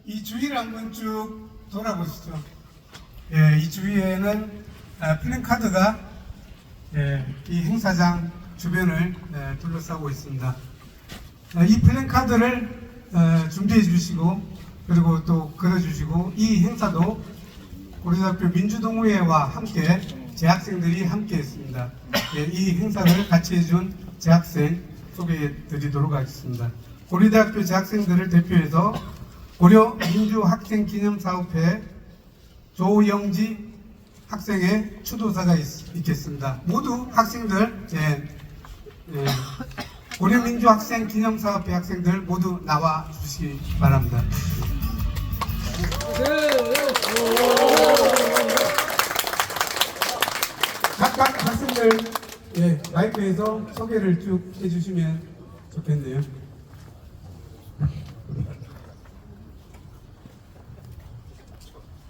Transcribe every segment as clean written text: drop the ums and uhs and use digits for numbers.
이 주위를 한번 쭉 돌아보시죠. 예, 이 주위에는 플랜카드가 이 행사장 주변을 둘러싸고 있습니다. 이 플랜카드를 준비해 주시고 그리고 또 걸어주시고 이 행사도 고려대학교 민주동호회와 함께 재학생들이 함께 했습니다. 이 행사를 같이 해준 재학생 소개해 드리도록 하겠습니다. 고려대학교 재학생들을 대표해서 고려민주학생기념사업회 조영지 학생의 추도사가 있겠습니다. 모두 학생들, 고려민주학생기념사업회 학생들 모두 나와 주시기 바랍니다. 각각 학생들 마이크에서 소개를 쭉 해주시면 좋겠네요.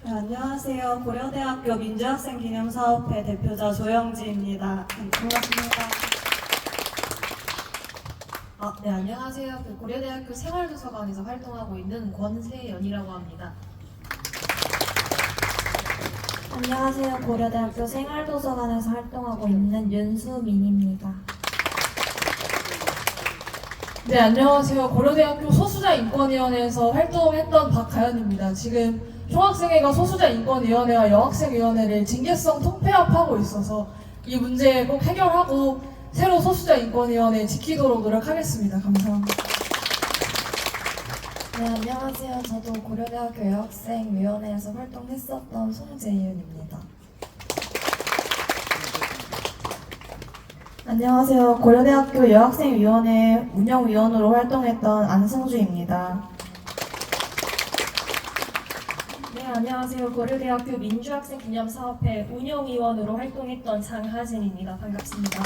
네, 안녕하세요. 고려대학교 민주학생기념사업회 대표자 조영지입니다. 반갑습니다. 네, 안녕하세요. 고려대학교 생활도서관에서 활동하고 있는 권세연이라고 합니다. 안녕하세요. 고려대학교 생활도서관에서 활동하고 있는 윤수민입니다. 네, 안녕하세요. 고려대학교 소수자인권위원회에서 활동했던 박가연입니다. 지금 총학생회가 소수자인권위원회와 여학생위원회를 징계성 통폐합하고 있어서 이 문제 꼭 해결하고 새로 소수자인권위원회 지키도록 노력하겠습니다. 감사합니다. 네, 안녕하세요. 저도 고려대학교 여학생위원회에서 활동했었던 송재윤입니다. 안녕하세요. 고려대학교 여학생위원회 운영위원으로 활동했던 안승주입니다. 네, 안녕하세요. 고려대학교 민주학생기념사업회 운영위원으로 활동했던 장하진입니다. 반갑습니다.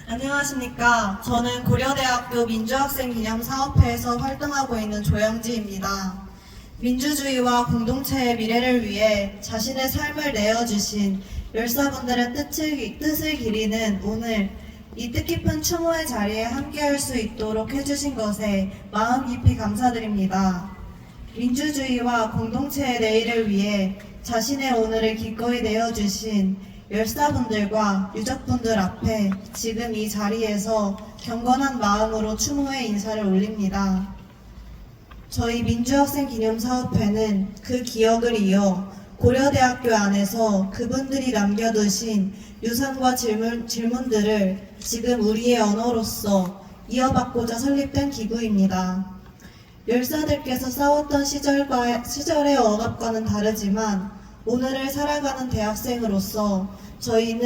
안녕하십니까. 저는 고려대학교 민주학생기념사업회에서 활동하고 있는 조영지입니다. 민주주의와 공동체의 미래를 위해 자신의 삶을 내어주신 열사분들의 뜻을 기리는 오늘 이 뜻깊은 추모의 자리에 함께할 수 있도록 해주신 것에 마음 깊이 감사드립니다. 민주주의와 공동체의 내일을 위해 자신의 오늘을 기꺼이 내어주신 열사분들과 유족분들 앞에 지금 이 자리에서 경건한 마음으로 추모의 인사를 올립니다. 저희 민주학생기념사업회는 그 기억을 이어 고려대학교 안에서 그분들이 남겨두신 유산과 질문들을 지금 우리의 언어로서 이어받고자 설립된 기구입니다. 열사들께서 싸웠던 시절의 억압과는 다르지만 오늘을 살아가는 대학생으로서 저희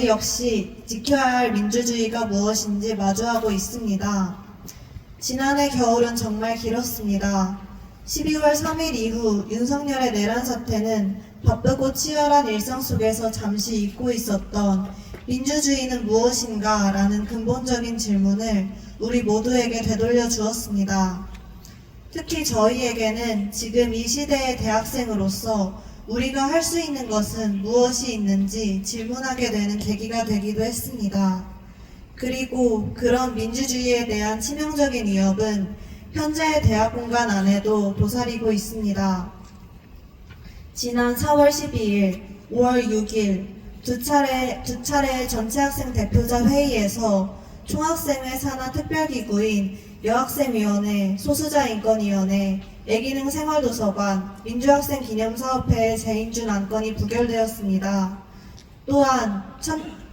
역시 지켜야 할 민주주의가 무엇인지 마주하고 있습니다. 지난해 겨울은 정말 길었습니다. 12월 3일 이후 윤석열의 내란 사태는 바쁘고 치열한 일상 속에서 잠시 잊고 있었던 민주주의는 무엇인가 라는 근본적인 질문을 우리 모두에게 되돌려 주었습니다. 특히 저희에게는 지금 이 시대의 대학생으로서 우리가 할 수 있는 것은 무엇이 있는지 질문하게 되는 계기가 되기도 했습니다. 그리고 그런 민주주의에 대한 치명적인 위협은 현재의 대학 공간 안에도 도사리고 있습니다. 지난 4월 12일, 5월 6일 두 차례 전체 학생 대표자 회의에서 총학생회 산하 특별기구인 여학생위원회, 소수자인권위원회, 애기능 생활도서관, 민주학생기념사업회의 재인준 안건이 부결되었습니다. 또한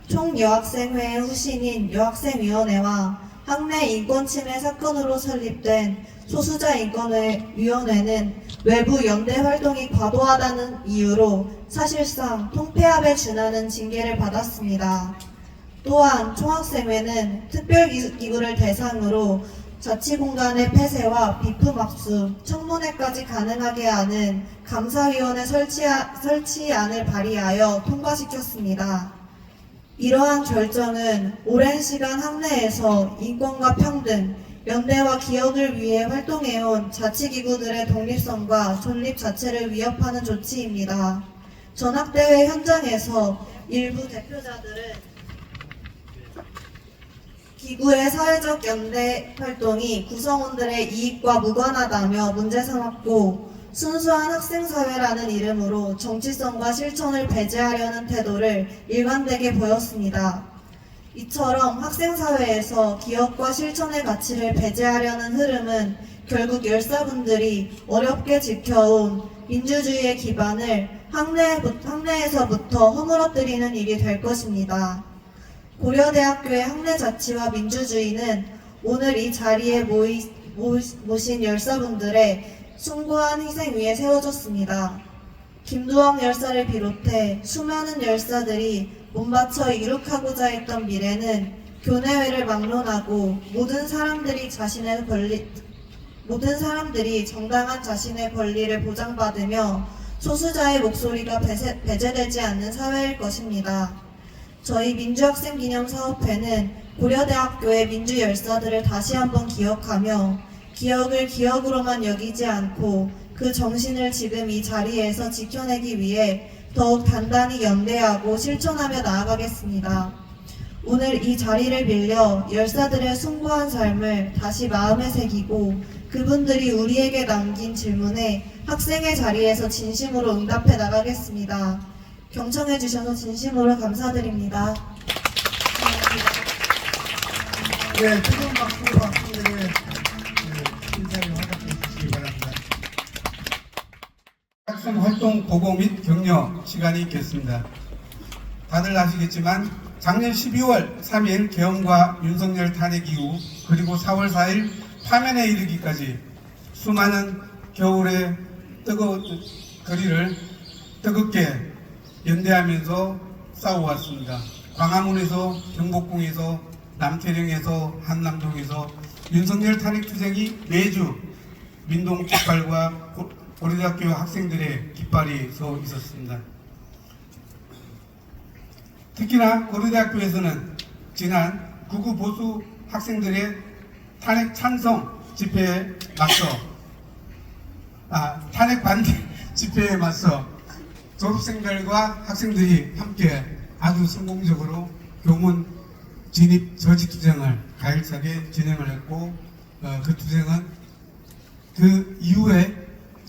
총여학생회의 후신인 여학생위원회와 학내 인권침해 사건으로 설립된 소수자인권위원회는 외부 연대 활동이 과도하다는 이유로 사실상 통폐합에 준하는 징계를 받았습니다. 또한 총학생회는 특별기구를 대상으로 자치공간의 폐쇄와 비품압수, 청문회까지 가능하게 하는 감사위원회 설치안을 발의하여 통과시켰습니다. 이러한 결정은 오랜 시간 학내에서 인권과 평등, 연대와 기억을 위해 활동해온 자치기구들의 독립성과 존립 자체를 위협하는 조치입니다. 전학대회 현장에서 일부 대표자들은 기구의 사회적 연대 활동이 구성원들의 이익과 무관하다며 문제 삼았고 순수한 학생사회라는 이름으로 정치성과 실천을 배제하려는 태도를 일관되게 보였습니다. 이처럼 학생사회에서 기업과 실천의 가치를 배제하려는 흐름은 결국 열사분들이 어렵게 지켜온 민주주의의 기반을 학내에서부터 허물어뜨리는 일이 될 것입니다. 고려대학교의 학내 자치와 민주주의는 오늘 이 자리에 모신 열사분들의 숭고한 희생 위에 세워졌습니다. 김두학 열사를 비롯해 수많은 열사들이 몸바쳐 이룩하고자 했던 미래는 교내외를 막론하고 모든 사람들이 정당한 자신의 권리를 보장받으며 소수자의 목소리가 배제되지 않는 사회일 것입니다. 저희 민주학생기념사업회는 고려대학교의 민주열사들을 다시 한번 기억하며 기억을 기억으로만 여기지 않고 그 정신을 지금 이 자리에서 지켜내기 위해 더욱 단단히 연대하고 실천하며 나아가겠습니다. 오늘 이 자리를 빌려 열사들의 숭고한 삶을 다시 마음에 새기고 그분들이 우리에게 남긴 질문에 학생의 자리에서 진심으로 응답해 나가겠습니다. 경청해 주셔서 진심으로 감사드립니다. 네, 뜨거운 박수로 학생들의 인사를 허락해 주시기 바랍니다. 학생 활동 보고 및 격려 시간이 있겠습니다. 다들 아시겠지만 작년 12월 3일 계엄과 윤석열 탄핵 이후 그리고 4월 4일 파면에 이르기까지 수많은 겨울의 뜨거운 거리를 뜨겁게 연대하면서 싸워왔습니다. 광화문에서 경복궁에서 남태령에서 한남동에서 윤석열 탄핵 투쟁이 매주 민동 깃발과 고려대학교 학생들의 깃발이 서 있었습니다. 특히나 고려대학교에서는 지난 극우 보수 학생들의 탄핵 찬성 집회에 맞서 탄핵 반대 집회에 맞서 졸업생들과 학생들이 함께 아주 성공적으로 교문 진입 저지 투쟁을 가열차게 진행을 했고 그 투쟁은 그 이후에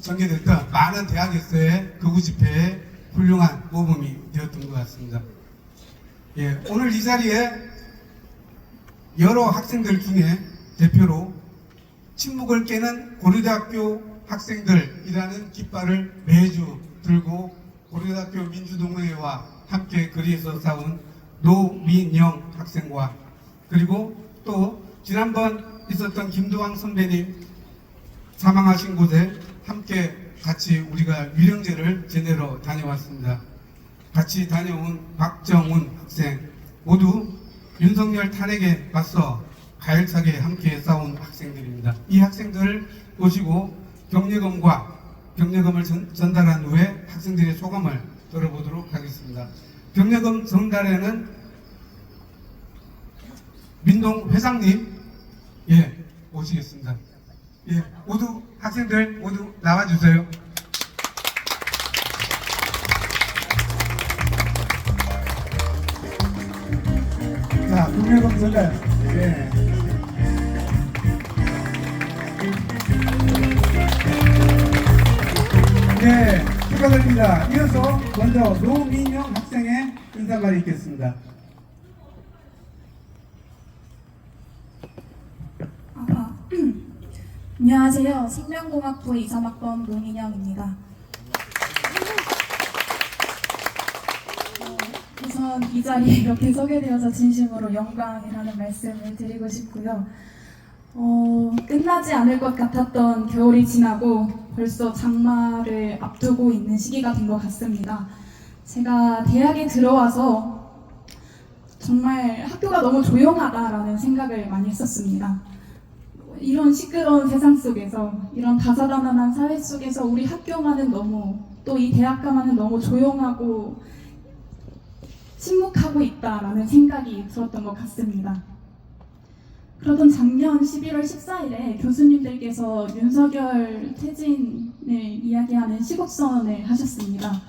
전개됐던 많은 대학에서의 극우 집회의 훌륭한 모범이 되었던 것 같습니다. 예, 오늘 이 자리에 여러 학생들 중에 대표로 침묵을 깨는 고려대학교 학생들이라는 깃발을 매주 들고 고려대학교 민주동호회와 함께 거리에서 싸운 노민영 학생과 그리고 또 지난번 있었던 김두왕 선배님 사망하신 곳에 함께 같이 우리가 위령제를 지내러 다녀왔습니다. 같이 다녀온 박정훈 학생 모두 윤석열 탄핵에 맞서 가열차게 함께 싸운 학생들입니다. 이 학생들을 모시고 경례금을 전달한 후에 학생들의 소감을 들어보도록 하겠습니다. 경례금 전달에는 민동 회장님 오시겠습니다. 모두 학생들 모두 나와주세요. 자, 경례금 전달. 네, 축하드립니다. 이어서 먼저 노민영 학생의 인사말이 있겠습니다. 안녕하세요. 생명공학부 23학번 노민영입니다. 우선 이 자리에 이렇게 서게 되어서 진심으로 영광이라는 말씀을 드리고 싶고요. 끝나지 않을 것 같았던 겨울이 지나고 벌써 장마를 앞두고 있는 시기가 된 것 같습니다. 제가 대학에 들어와서 정말 학교가 너무 조용하다라는 생각을 많이 했었습니다. 이런 시끄러운 세상 속에서, 이런 다사다난한 사회 속에서 우리 학교만은 너무, 또 이 대학가만은 너무 조용하고 침묵하고 있다라는 생각이 들었던 것 같습니다. 그러던 작년 11월 14일에 교수님들께서 윤석열 퇴진을 이야기하는 시국선언을 하셨습니다.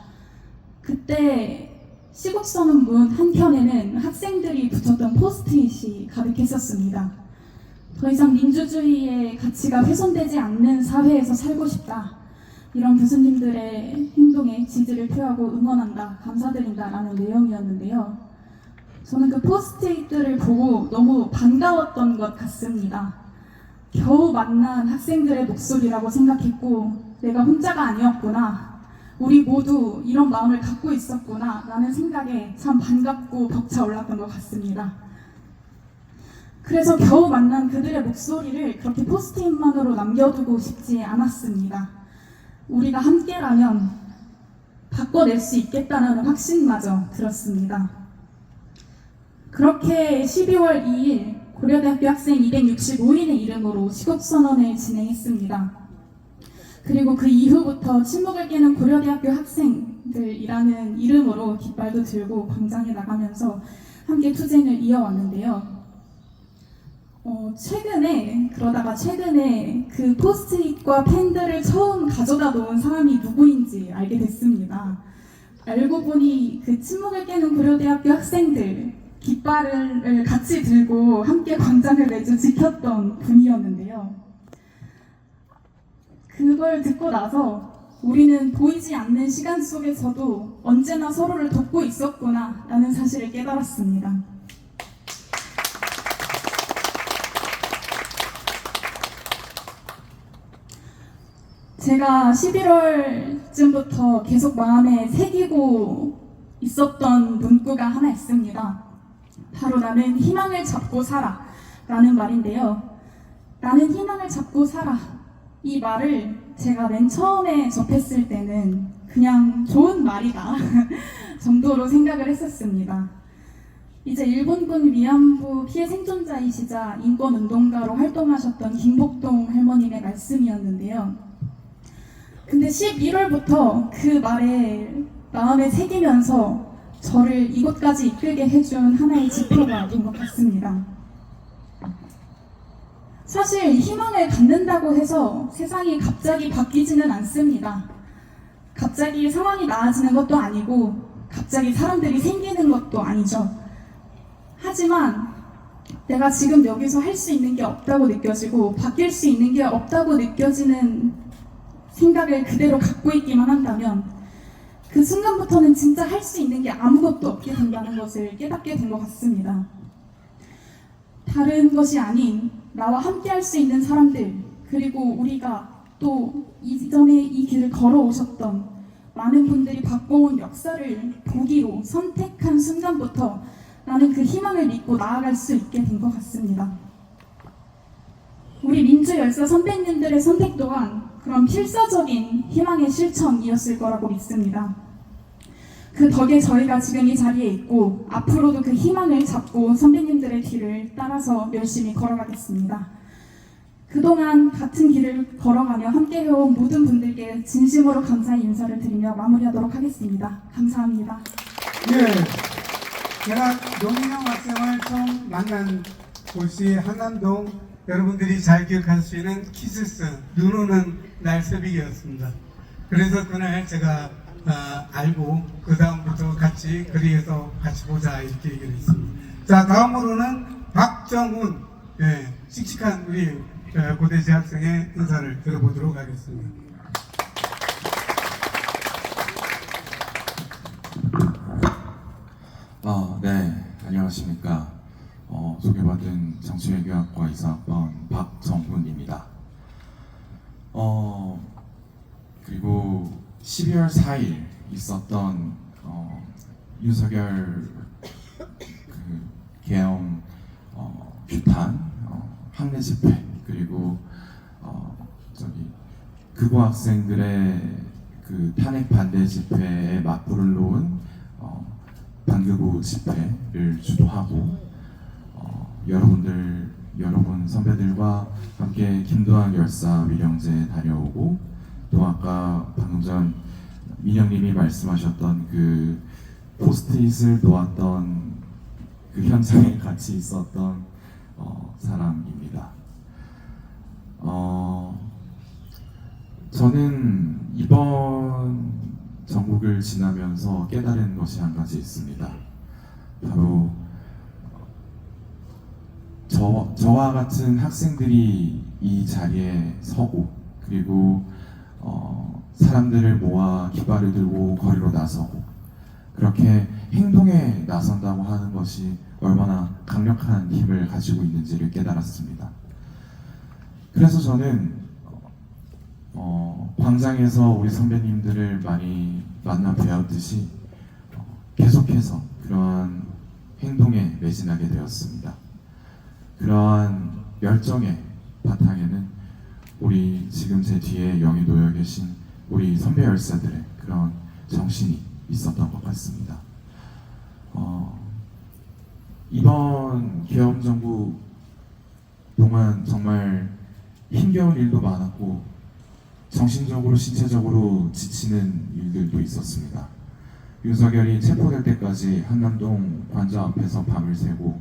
그때 시국선언 문 한켠에는 학생들이 붙였던 포스트잇이 가득했었습니다. 더 이상 민주주의의 가치가 훼손되지 않는 사회에서 살고 싶다. 이런 교수님들의 행동에 지지를 표하고 응원한다, 감사드린다라는 내용이었는데요. 저는 그 포스트잇들을 보고 너무 반가웠던 것 같습니다. 겨우 만난 학생들의 목소리라고 생각했고 내가 혼자가 아니었구나. 우리 모두 이런 마음을 갖고 있었구나 라는 생각에 참 반갑고 벅차올랐던 것 같습니다. 그래서 겨우 만난 그들의 목소리를 그렇게 포스트잇만으로 남겨두고 싶지 않았습니다. 우리가 함께라면 바꿔낼 수 있겠다는 확신마저 들었습니다. 그렇게 12월 2일 고려대학교 학생 265인의 이름으로 시국선언을 진행했습니다. 그리고 그 이후부터 침묵을 깨는 고려대학교 학생들이라는 이름으로 깃발도 들고 광장에 나가면서 함께 투쟁을 이어왔는데요. 최근에 그 포스트잇과 펜들을 처음 가져다 놓은 사람이 누구인지 알게 됐습니다. 알고 보니 그 침묵을 깨는 고려대학교 학생들 깃발을 같이 들고 함께 광장을 매주 지켰던 분이었는데요. 그걸 듣고 나서 우리는 보이지 않는 시간 속에서도 언제나 서로를 돕고 있었구나 라는 사실을 깨달았습니다. 제가 11월쯤부터 계속 마음에 새기고 있었던 문구가 하나 있습니다. 바로 나는 희망을 잡고 살아 라는 말인데요. 나는 희망을 잡고 살아. 이 말을 제가 맨 처음에 접했을 때는 그냥 좋은 말이다 정도로 생각을 했었습니다. 이제 일본군 위안부 피해 생존자이시자 인권운동가로 활동하셨던 김복동 할머님의 말씀이었는데요. 근데 11월부터 그 말에 마음에 새기면서 저를 이곳까지 이끌게 해준 하나의 지표가 된 것 같습니다. 사실 희망을 갖는다고 해서 세상이 갑자기 바뀌지는 않습니다. 갑자기 상황이 나아지는 것도 아니고 갑자기 사람들이 생기는 것도 아니죠. 하지만 내가 지금 여기서 할 수 있는 게 없다고 느껴지고 바뀔 수 있는 게 없다고 느껴지는 생각을 그대로 갖고 있기만 한다면 그 순간부터는 진짜 할 수 있는 게 아무것도 없게 된다는 것을 깨닫게 된 것 같습니다. 다른 것이 아닌 나와 함께 할 수 있는 사람들, 그리고 우리가 또 이전에 이 길을 걸어오셨던 많은 분들이 바꿔온 역사를 보기로 선택한 순간부터 나는 그 희망을 믿고 나아갈 수 있게 된 것 같습니다. 우리 민주열사 선배님들의 선택 또한 그런 필사적인 희망의 실천이었을 거라고 믿습니다. 그 덕에 저희가 지금 이 자리에 있고 앞으로도 그 희망을 잡고 선배님들의 길을 따라서 열심히 걸어가겠습니다. 그동안 같은 길을 걸어가며 함께 해온 모든 분들께 진심으로 감사의 인사를 드리며 마무리하도록 하겠습니다. 감사합니다. 예, 제가 노민영 학생을 처음 만난 곳이 한남동, 여러분들이 잘 기억할 수 있는 키스스 눈 오는 날 새벽이었습니다. 그래서 그날 제가 알고 그 다음부터 같이 거리에서 같이 보자 이렇게 얘기를 했습니다. 자, 다음으로는 박정훈, 씩씩한 우리 고대 재학생의 인사를 들어보도록 하겠습니다. 네, 안녕하십니까. 소개받은 정치외교학과 이사학번 박정훈입니다. 그리고 12월 4일 있었던 윤석열 계엄 규탄 학내 집회, 그리고 극우 학생들의 그 탄핵 반대 집회에 맞불을 놓은 반극우 집회를 주도하고 여러분 선배들과 함께 김도환 열사 위령제 다녀오고, 또 아까 방금 전 민영님이 말씀하셨던 그 포스트잇을 놓았던 그 현장에 같이 있었던 사람입니다. 저는 이번 전국을 지나면서 깨달은 것이 한 가지 있습니다. 바로 저와 같은 학생들이 이 자리에 서고 그리고 사람들을 모아 깃발을 들고 거리로 나서고 그렇게 행동에 나선다고 하는 것이 얼마나 강력한 힘을 가지고 있는지를 깨달았습니다. 그래서 저는 광장에서 우리 선배님들을 많이 만나 뵈었듯이 계속해서 그러한 행동에 매진하게 되었습니다. 그러한 열정의 바탕에는 우리 지금 제 뒤에 영이 놓여 계신 우리 선배 열사들의 그런 정신이 있었던 것 같습니다. 이번 계엄정부 동안 정말 힘겨운 일도 많았고 정신적으로 신체적으로 지치는 일들도 있었습니다. 윤석열이 체포될 때까지 한남동 관저 앞에서 밤을 새고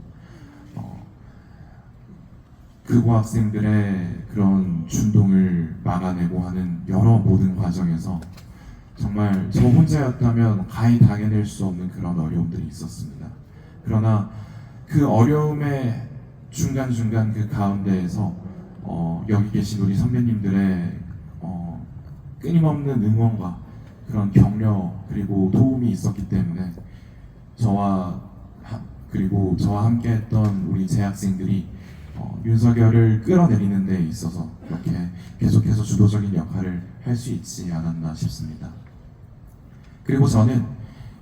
극우 학생들의 그런 준동을 막아내고 하는 여러 모든 과정에서 정말 저 혼자였다면 가히 당해낼 수 없는 그런 어려움들이 있었습니다. 그러나 그 어려움의 중간중간 그 가운데에서 여기 계신 우리 선배님들의 끊임없는 응원과 그런 격려 그리고 도움이 있었기 때문에 그리고 저와 함께했던 우리 재학생들이 윤석열을 끌어내리는 데 있어서 이렇게 계속해서 주도적인 역할을 할 수 있지 않았나 싶습니다. 그리고 저는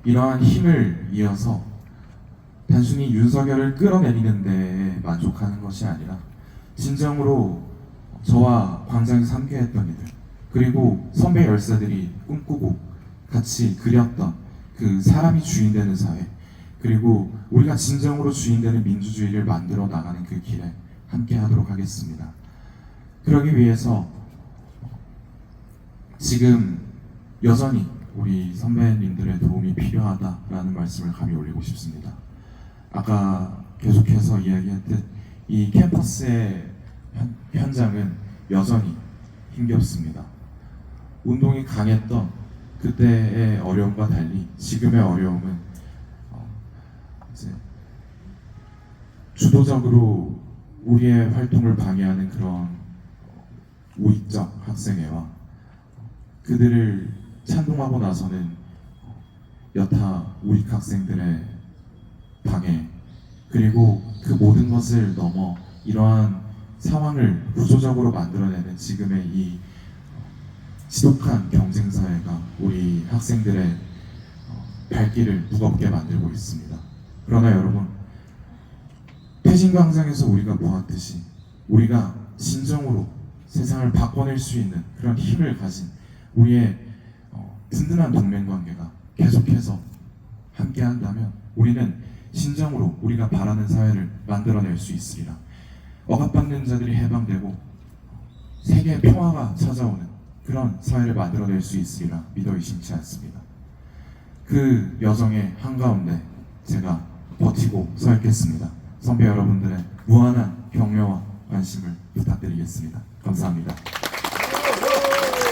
이러한 힘을 이어서 단순히 윤석열을 끌어내리는 데 만족하는 것이 아니라 진정으로 저와 광장에서 함께했던 이들 그리고 선배 열사들이 꿈꾸고 같이 그렸던 그 사람이 주인되는 사회 그리고 우리가 진정으로 주인되는 민주주의를 만들어 나가는 그 길에 함께 하도록 하겠습니다. 그러기 위해서 지금 여전히 우리 선배님들의 도움이 필요하다라는 말씀을 감히 올리고 싶습니다. 아까 계속해서 이야기했듯 이 캠퍼스의 현장은 여전히 힘겹습니다. 운동이 강했던 그때의 어려움과 달리 지금의 어려움은 이제 주도적으로 우리의 활동을 방해하는 그런 우익적 학생회와 그들을 찬동하고 나서는 여타 우익 학생들의 방해 그리고 그 모든 것을 넘어 이러한 상황을 구조적으로 만들어내는 지금의 이 지독한 경쟁사회가 우리 학생들의 발길을 무겁게 만들고 있습니다. 그러나 여러분, 태신광장에서 우리가 보았듯이 우리가 진정으로 세상을 바꿔낼 수 있는 그런 힘을 가진 우리의 든든한 동맹관계가 계속해서 함께한다면 우리는 진정으로 우리가 바라는 사회를 만들어낼 수 있으리라. 억압받는 자들이 해방되고 세계의 평화가 찾아오는 그런 사회를 만들어낼 수 있으리라 믿어 의심치 않습니다. 그 여정의 한가운데 제가 버티고 서 있겠습니다. 선배 여러분들의 무한한 격려와 관심을 부탁드리겠습니다. 감사합니다.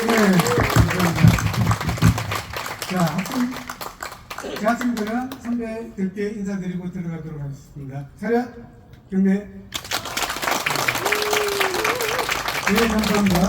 네, 감사합니다. 자, 재학생들은 선배들께 인사드리고 들어가도록 하겠습니다. 차렷, 경례. 네, 감사합니다.